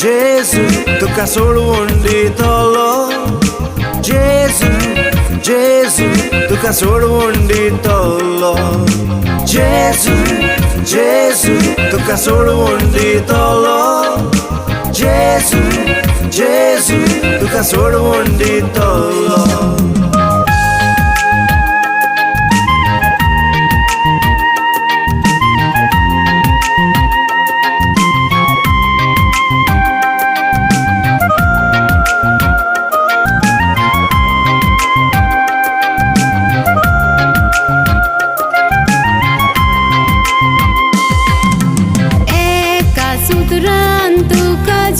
Jezu, tuka sodundi tolo. Jezu, tuka sodundi tolo. Jezu, tuka sodundi tolo. Jezu, tuka sodundi tolo.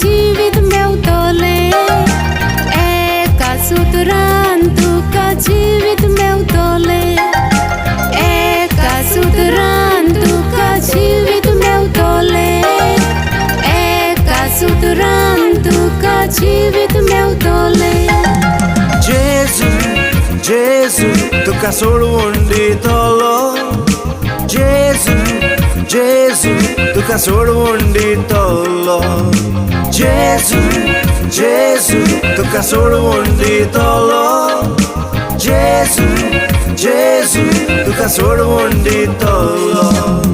जीवित मेवतोले एका सूत्रान तुका जीवित मेवतोले एका सूत्रान तुका जीवित मेवतोले एका सूत्रान तुका जीवित मेवतोले Jezu, tuka sodundi tolo. Jezu, tuka sodundi tolo. Jezu, tuka sodundi tolo. Jezu, tuka sodundi tolo.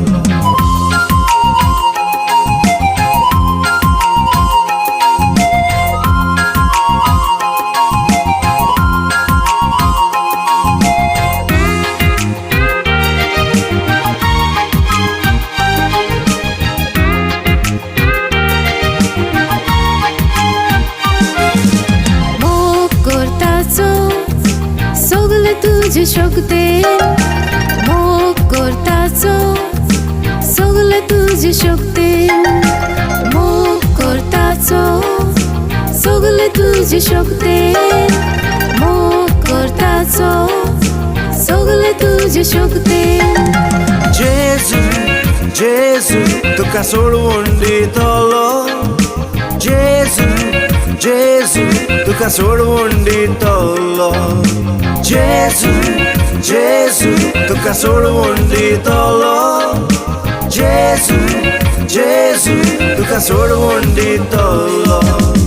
तुझे शोकते मोग करताचो सगळे तुझे शोकते मोग करताचो सगळे तुझे शोकते मोग करताचो सगळे तुझे शोकते Jezu, tuka sodundi tolo. Jezu, tuka sodundi tolo. Jezu, tuka sodundi tolo. Jezu, tuka sodundi tolo.